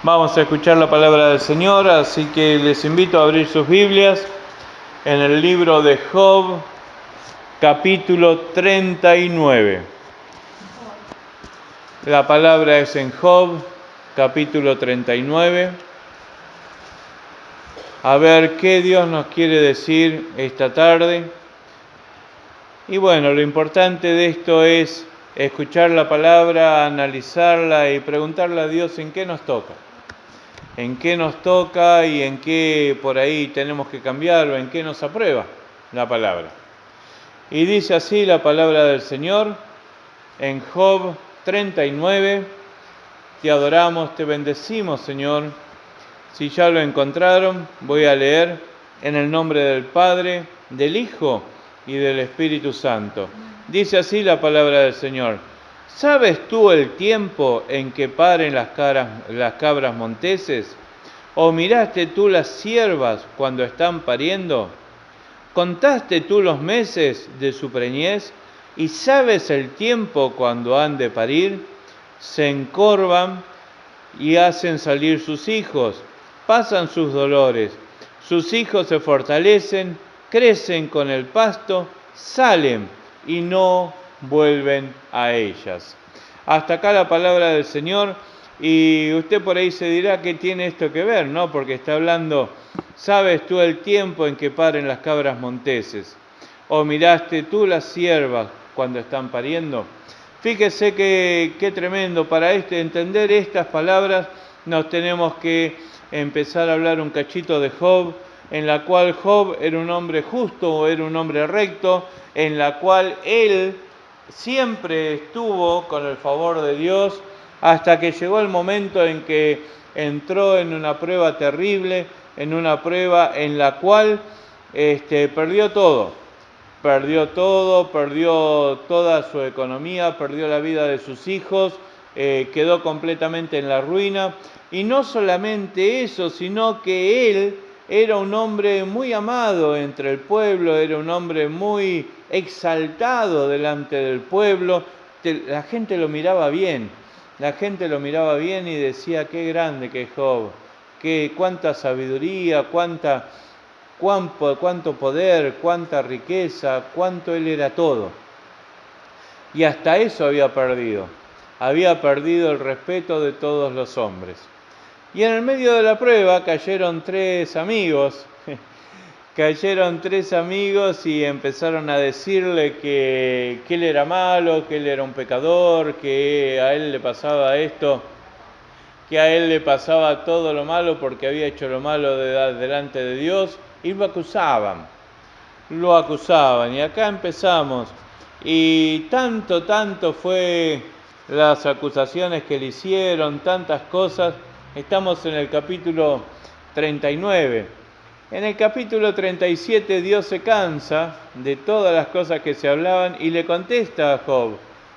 Vamos a escuchar la palabra del Señor, así que les invito a abrir sus Biblias en el libro de Job, capítulo 39. La palabra es en Job, capítulo 39. A ver qué Dios nos quiere decir esta tarde. Y bueno, lo importante de esto es escuchar la palabra, analizarla y preguntarle a Dios en qué nos toca. En qué nos toca y en qué por ahí tenemos que cambiar o en qué nos aprueba la palabra. Y dice así la palabra del Señor en Job 39. Te adoramos, te bendecimos, Señor. Si ya lo encontraron, voy a leer en el nombre del Padre, del Hijo y del Espíritu Santo. Dice así la palabra del Señor. ¿Sabes tú el tiempo en que paren las cabras monteses? ¿O miraste tú las ciervas cuando están pariendo? ¿Contaste tú los meses de su preñez? ¿Y sabes el tiempo cuando han de parir? Se encorvan y hacen salir sus hijos, pasan sus dolores, sus hijos se fortalecen, crecen con el pasto, salen y no vuelven a ellas. Hasta acá la palabra del Señor. Y usted por ahí se dirá qué tiene esto que ver, ¿no? Porque está hablando, ¿sabes tú el tiempo en que paren las cabras monteses? ¿O miraste tú las ciervas cuando están pariendo? Fíjese qué tremendo. Para entender estas palabras nos tenemos que empezar a hablar un cachito de Job, en la cual Job era un hombre justo, era un hombre recto, en la cual él siempre estuvo con el favor de Dios, hasta que llegó el momento en que entró en una prueba terrible, en una prueba en la cual perdió todo. Perdió toda su economía, perdió la vida de sus hijos, quedó completamente en la ruina. Y no solamente eso, sino que él era un hombre muy amado entre el pueblo, era un hombre muy exaltado delante del pueblo. La gente lo miraba bien, y decía, qué grande que es Job, cuánta sabiduría, cuánto poder, cuánta riqueza, cuánto él era todo. Y hasta eso había perdido el respeto de todos los hombres. Y en el medio de la prueba cayeron tres amigos y empezaron a decirle que él era malo, que él era un pecador, que a él le pasaba esto, que a él le pasaba todo lo malo porque había hecho lo malo delante de Dios, y lo acusaban. Y acá empezamos. Y tanto fue las acusaciones que le hicieron, tantas cosas. Estamos en el capítulo 39. En el capítulo 37 Dios se cansa de todas las cosas que se hablaban y le contesta a Job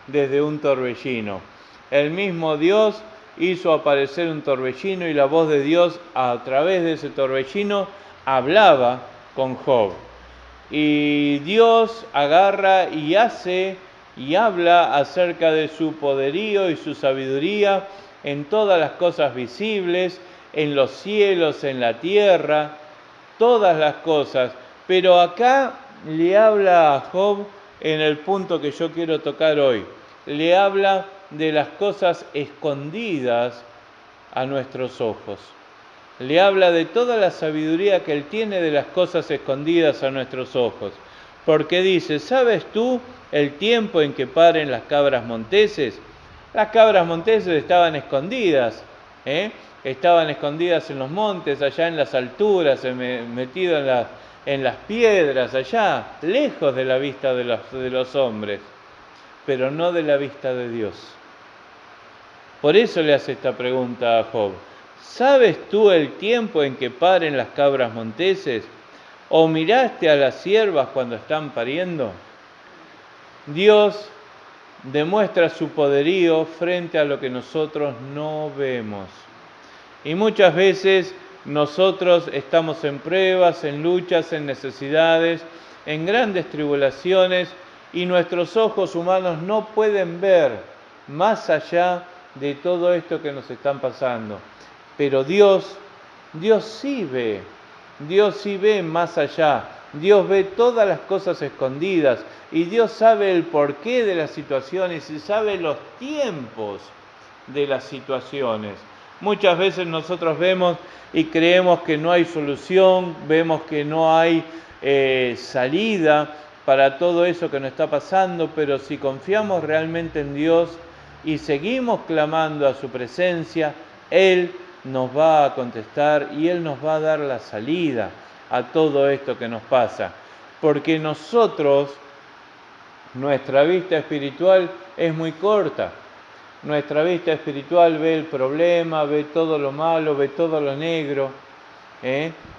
desde un torbellino. El mismo Dios hizo aparecer un torbellino y la voz de Dios a través de ese torbellino hablaba con Job. Y Dios agarra y hace y habla acerca de su poderío y su sabiduría en todas las cosas visibles, en los cielos, en la tierra, todas las cosas. Pero acá le habla a Job en el punto que yo quiero tocar hoy. Le habla de las cosas escondidas a nuestros ojos. Le habla de toda la sabiduría que él tiene de las cosas escondidas a nuestros ojos. Porque dice, ¿sabes tú el tiempo en que paren las cabras monteses? Las cabras monteses estaban escondidas, estaban escondidas en los montes, allá en las alturas, metidas en las piedras, allá, lejos de la vista de los hombres, pero no de la vista de Dios. Por eso le hace esta pregunta a Job. ¿Sabes tú el tiempo en que paren las cabras monteses? ¿O miraste a las ciervas cuando están pariendo? Dios demuestra su poderío frente a lo que nosotros no vemos. Y muchas veces nosotros estamos en pruebas, en luchas, en necesidades, en grandes tribulaciones, y nuestros ojos humanos no pueden ver más allá de todo esto que nos están pasando. Pero Dios sí ve más allá. Dios ve todas las cosas escondidas y Dios sabe el porqué de las situaciones y sabe los tiempos de las situaciones. Muchas veces nosotros vemos y creemos que no hay solución, vemos que no hay salida para todo eso que nos está pasando, pero si confiamos realmente en Dios y seguimos clamando a su presencia, Él nos va a contestar y Él nos va a dar la salida a todo esto que nos pasa. Porque nosotros, nuestra vista espiritual es muy corta. Nuestra vista espiritual ve el problema, ve todo lo malo, ve todo lo negro,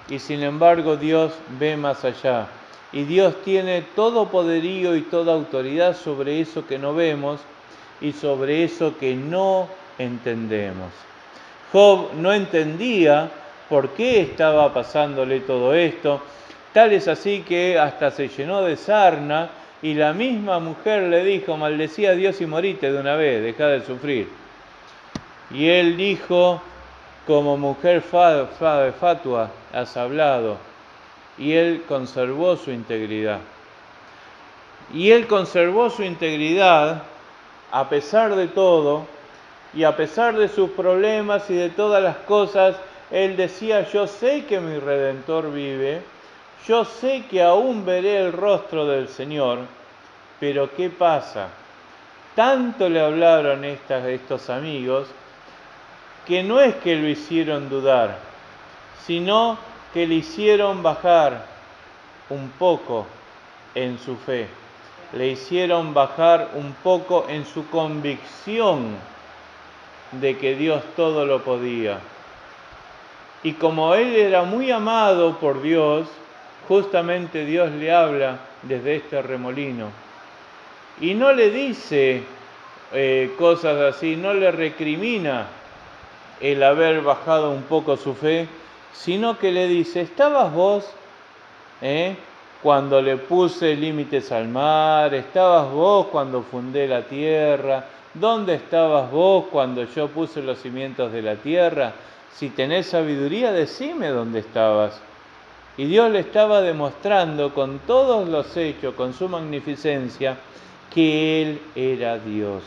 y sin embargo Dios ve más allá. Y Dios tiene todo poderío y toda autoridad sobre eso que no vemos y sobre eso que no entendemos. Job no entendía por qué estaba pasándole todo esto, tal es así que hasta se llenó de sarna y la misma mujer le dijo: maldecía a Dios y morite de una vez, deja de sufrir. Y él dijo: como mujer fatua has hablado. Y él conservó su integridad. Y él conservó su integridad a pesar de todo, y a pesar de sus problemas y de todas las cosas, él decía: yo sé que mi Redentor vive, yo sé que aún veré el rostro del Señor. Pero ¿qué pasa? Tanto le hablaron estos amigos que no es que lo hicieron dudar, sino que le hicieron bajar un poco en su fe, le hicieron bajar un poco en su convicción de que Dios todo lo podía. Y como él era muy amado por Dios, justamente Dios le habla desde este remolino. Y no le dice cosas así, no le recrimina el haber bajado un poco su fe, sino que le dice: ¿estabas vos cuando le puse límites al mar? ¿Estabas vos cuando fundé la tierra? ¿Dónde estabas vos cuando yo puse los cimientos de la tierra? Si tenés sabiduría, decime dónde estabas. Y Dios le estaba demostrando con todos los hechos, con su magnificencia, que Él era Dios,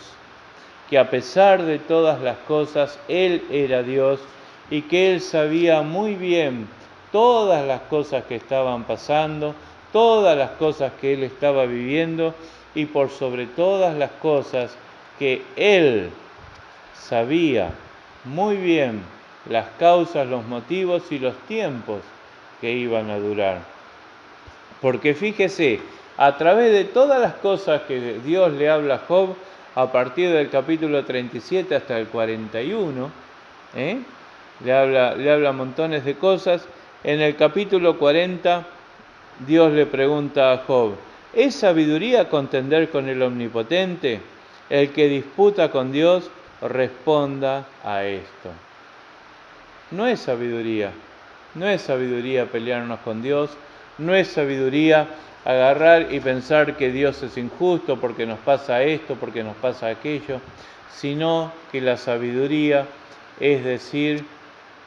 que a pesar de todas las cosas, Él era Dios y que Él sabía muy bien todas las cosas que estaban pasando, todas las cosas que Él estaba viviendo y por sobre todas las cosas que Él sabía muy bien las causas, los motivos y los tiempos que iban a durar. Porque fíjese, a través de todas las cosas que Dios le habla a Job, a partir del capítulo 37 hasta el 41, le habla montones de cosas. En el capítulo 40, Dios le pregunta a Job: ¿es sabiduría contender con el Omnipotente? El que disputa con Dios, responda a esto. No es sabiduría pelearnos con Dios, no es sabiduría agarrar y pensar que Dios es injusto porque nos pasa esto, porque nos pasa aquello, sino que la sabiduría es decir: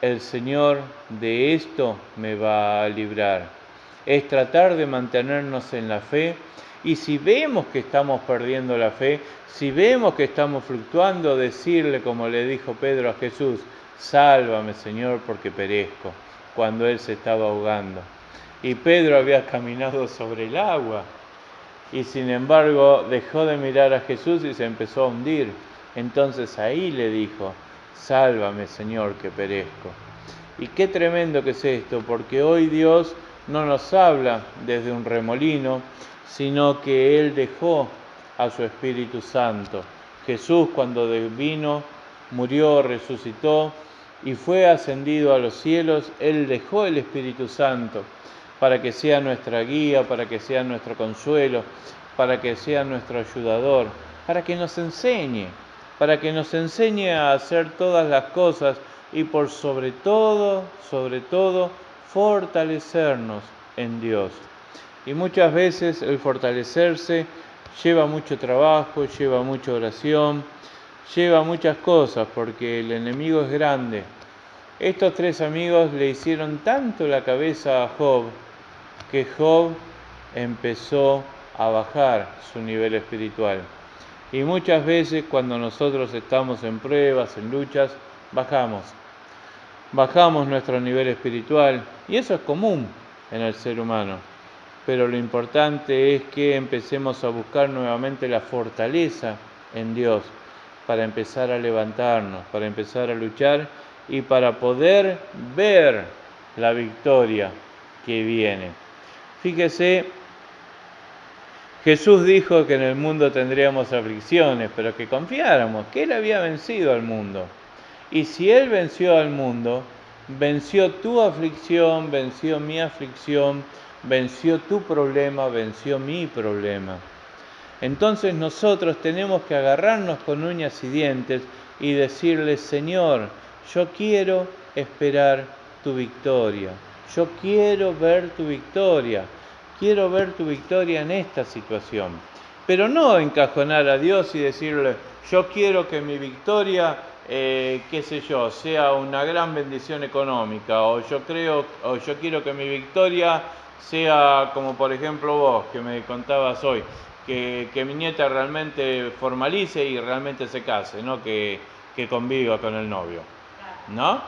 el Señor de esto me va a librar. Es tratar de mantenernos en la fe, y si vemos que estamos perdiendo la fe, si vemos que estamos fluctuando, decirle como le dijo Pedro a Jesús: sálvame, Señor, porque perezco, cuando él se estaba ahogando. Y Pedro había caminado sobre el agua, y sin embargo dejó de mirar a Jesús y se empezó a hundir. Entonces ahí le dijo: sálvame, Señor, que perezco. Y qué tremendo que es esto, porque hoy Dios no nos habla desde un remolino, sino que Él dejó a su Espíritu Santo. Jesús, cuando vino, murió, resucitó y fue ascendido a los cielos, Él dejó el Espíritu Santo para que sea nuestra guía, para que sea nuestro consuelo, para que sea nuestro ayudador, para que nos enseñe a hacer todas las cosas y por sobre todo, fortalecernos en Dios. Y muchas veces el fortalecerse lleva mucho trabajo, lleva mucha oración, lleva muchas cosas, porque el enemigo es grande. Estos tres amigos le hicieron tanto la cabeza a Job que Job empezó a bajar su nivel espiritual. Y muchas veces cuando nosotros estamos en pruebas, en luchas, bajamos nuestro nivel espiritual, y eso es común en el ser humano. Pero lo importante es que empecemos a buscar nuevamente la fortaleza en Dios para empezar a levantarnos, para empezar a luchar y para poder ver la victoria que viene. Fíjese, Jesús dijo que en el mundo tendríamos aflicciones, pero que confiáramos, que Él había vencido al mundo. Y si Él venció al mundo, venció tu aflicción, venció mi aflicción, venció tu problema, venció mi problema. Entonces nosotros tenemos que agarrarnos con uñas y dientes y decirle: Señor, yo quiero esperar tu victoria, yo quiero ver tu victoria en esta situación. Pero no encajonar a Dios y decirle: yo quiero que mi victoria, sea una gran bendición económica, o yo quiero que mi victoria sea como por ejemplo vos, que me contabas hoy, que mi nieta realmente formalice y realmente se case, no que conviva con el novio, ¿no?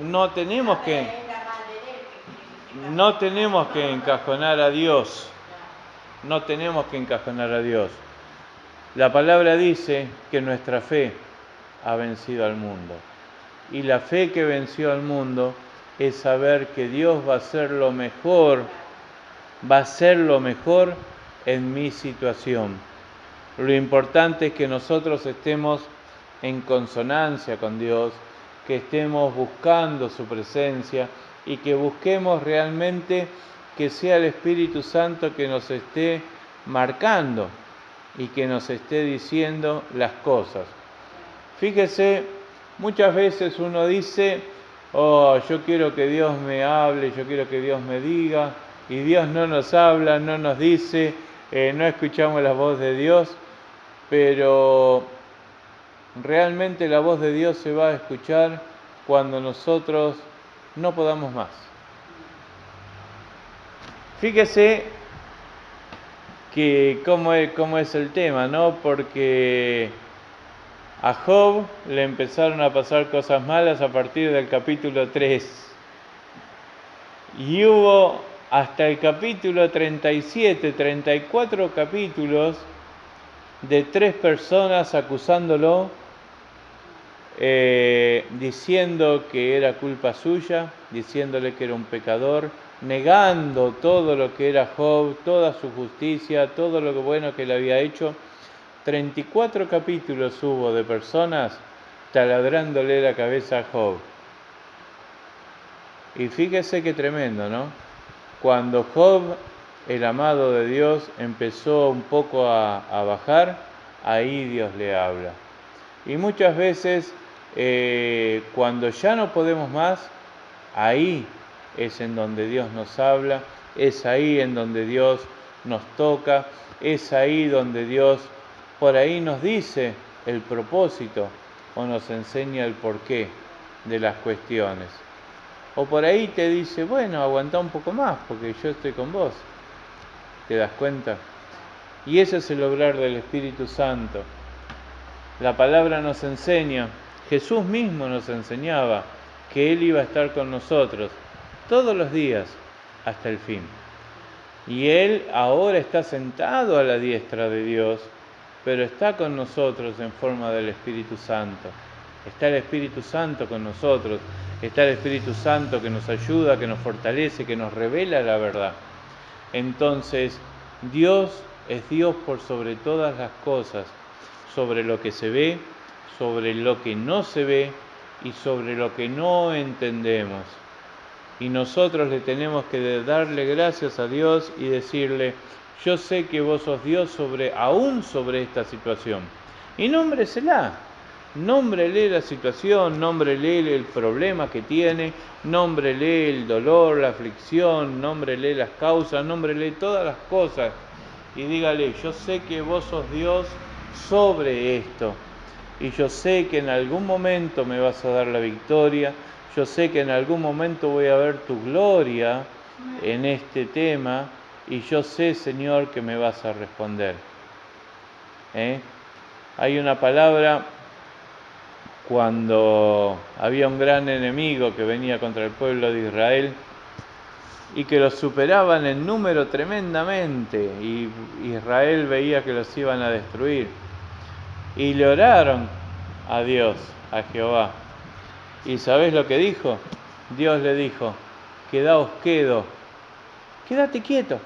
No tenemos que encajonar a Dios, La palabra dice que nuestra fe ha vencido al mundo, y la fe que venció al mundo es saber que Dios va a hacer lo mejor en mi situación. Lo importante es que nosotros estemos en consonancia con Dios, que estemos buscando su presencia y que busquemos realmente que sea el Espíritu Santo que nos esté marcando y que nos esté diciendo las cosas. Fíjese, muchas veces uno dice: oh, yo quiero que Dios me hable, yo quiero que Dios me diga, y Dios no nos habla, no nos dice, no escuchamos la voz de Dios, pero realmente la voz de Dios se va a escuchar cuando nosotros no podamos más. Fíjese que cómo es el tema, ¿no? Porque a Job le empezaron a pasar cosas malas a partir del capítulo 3. Y hubo hasta el capítulo 37, 34 capítulos de 3 personas acusándolo, diciendo que era culpa suya, diciéndole que era un pecador, negando todo lo que era Job, toda su justicia, todo lo bueno que le había hecho. 34 capítulos hubo de personas taladrándole la cabeza a Job. Y fíjese qué tremendo, ¿no? Cuando Job, el amado de Dios, empezó un poco a bajar, ahí Dios le habla. Y muchas veces, cuando ya no podemos más, ahí es en donde Dios nos habla, es ahí en donde Dios nos toca, es ahí donde Dios por ahí nos dice el propósito o nos enseña el porqué de las cuestiones. O por ahí te dice: bueno, aguantá un poco más porque yo estoy con vos. ¿Te das cuenta? Y ese es el obrar del Espíritu Santo. La palabra nos enseña, Jesús mismo nos enseñaba que Él iba a estar con nosotros todos los días hasta el fin. Y Él ahora está sentado a la diestra de Dios, pero está con nosotros en forma del Espíritu Santo. Está el Espíritu Santo con nosotros, está el Espíritu Santo que nos ayuda, que nos fortalece, que nos revela la verdad. Entonces, Dios es Dios por sobre todas las cosas, sobre lo que se ve, sobre lo que no se ve y sobre lo que no entendemos. Y nosotros le tenemos que darle gracias a Dios y decirle: yo sé que vos sos Dios aún sobre esta situación. Y nómbresela. Nómbrele la situación, nómbrele el problema que tiene, nómbrele el dolor, la aflicción, nómbrele las causas, nómbrele todas las cosas. Y dígale: yo sé que vos sos Dios sobre esto. Y yo sé que en algún momento me vas a dar la victoria. Yo sé que en algún momento voy a ver tu gloria en este tema y yo sé, Señor, que me vas a responder. Hay una palabra cuando había un gran enemigo que venía contra el pueblo de Israel y que los superaban en número tremendamente, y Israel veía que los iban a destruir. Y le oraron a Dios, a Jehová. ¿Y sabés lo que dijo? Dios le dijo: quedaos quedo, quédate quieto,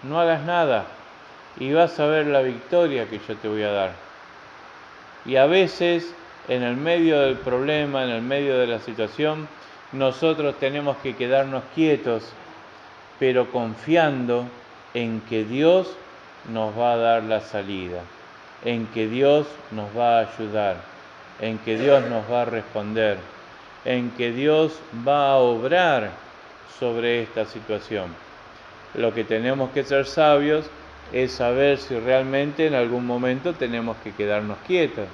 no hagas nada, y vas a ver la victoria que yo te voy a dar. Y a veces, en el medio del problema, en el medio de la situación, nosotros tenemos que quedarnos quietos, pero confiando en que Dios nos va a dar la salida, en que Dios nos va a ayudar, en que Dios nos va a responder, en que Dios va a obrar sobre esta situación. Lo que tenemos que ser sabios es saber si realmente en algún momento tenemos que quedarnos quietos.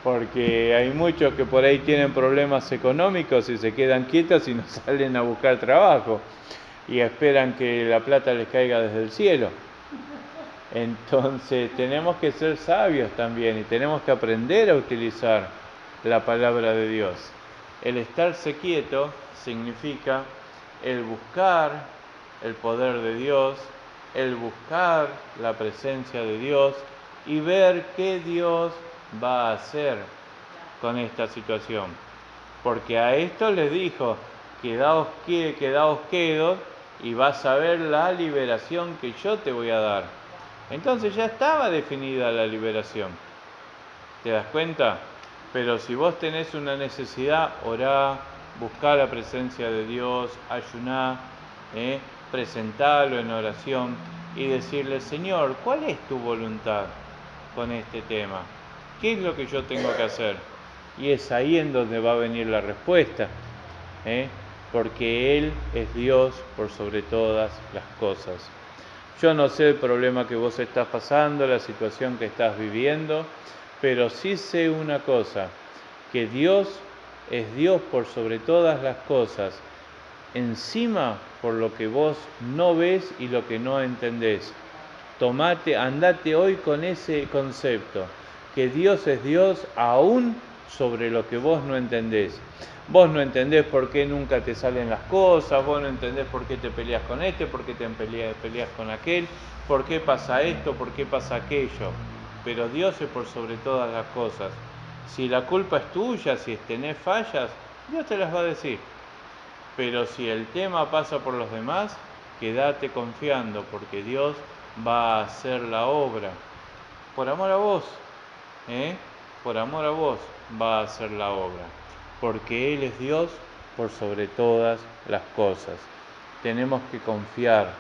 Porque hay muchos que por ahí tienen problemas económicos y se quedan quietos y no salen a buscar trabajo y esperan que la plata les caiga desde el cielo. Entonces tenemos que ser sabios también y tenemos que aprender a utilizar la palabra de Dios. El estarse quieto significa el buscar el poder de Dios, el buscar la presencia de Dios y ver qué Dios va a hacer con esta situación. Porque a esto les dijo: quedaos quedos y vas a ver la liberación que yo te voy a dar. Entonces ya estaba definida la liberación. ¿Te das cuenta? Pero si vos tenés una necesidad, orá, buscá la presencia de Dios, ayuná, presentalo en oración y decirle: Señor, ¿cuál es tu voluntad con este tema? ¿Qué es lo que yo tengo que hacer? Y es ahí en donde va a venir la respuesta, porque Él es Dios por sobre todas las cosas. Yo no sé el problema que vos estás pasando, la situación que estás viviendo, pero sí sé una cosa, que Dios es Dios por sobre todas las cosas, encima por lo que vos no ves y lo que no entendés. Andate hoy con ese concepto, que Dios es Dios aún sobre lo que vos no entendés. Vos no entendés por qué nunca te salen las cosas, vos no entendés por qué te peleas con este, por qué te peleas con aquel, por qué pasa esto, por qué pasa aquello. Pero Dios es por sobre todas las cosas. Si la culpa es tuya, si tenés fallas, Dios te las va a decir. Pero si el tema pasa por los demás, quédate confiando, porque Dios va a hacer la obra. Por amor a vos, por amor a vos va a hacer la obra. Porque Él es Dios por sobre todas las cosas. Tenemos que confiar,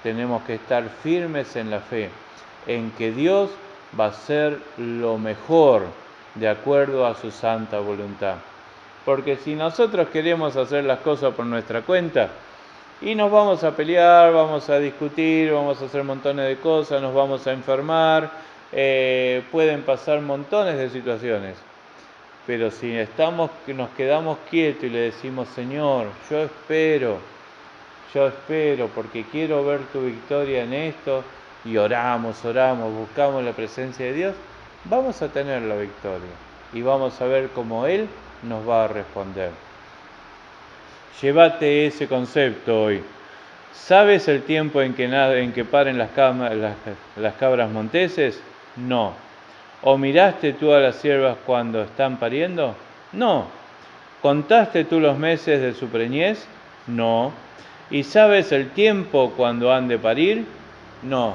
tenemos que estar firmes en la fe, en que Dios va a hacer lo mejor de acuerdo a su santa voluntad. Porque si nosotros queremos hacer las cosas por nuestra cuenta, y nos vamos a pelear, vamos a discutir, vamos a hacer montones de cosas, nos vamos a enfermar, pueden pasar montones de situaciones. Pero si nos quedamos quietos y le decimos: Señor, yo espero, porque quiero ver tu victoria en esto, y oramos, buscamos la presencia de Dios, vamos a tener la victoria y vamos a ver cómo Él nos va a responder. Llévate ese concepto hoy. ¿Sabes el tiempo en que paren las cabras monteses? No. ¿O miraste tú a las ciervas cuando están pariendo? No. ¿Contaste tú los meses de su preñez? No. ¿Y sabes el tiempo cuando han de parir? No.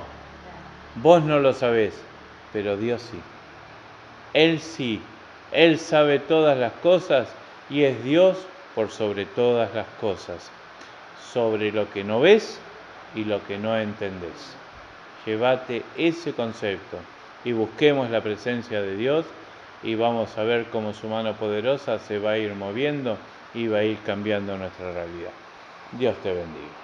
Vos no lo sabés, pero Dios sí. Él sí. Él sabe todas las cosas y es Dios por sobre todas las cosas, sobre lo que no ves y lo que no entendés. Llévate ese concepto y busquemos la presencia de Dios y vamos a ver cómo su mano poderosa se va a ir moviendo y va a ir cambiando nuestra realidad. Dios te bendiga.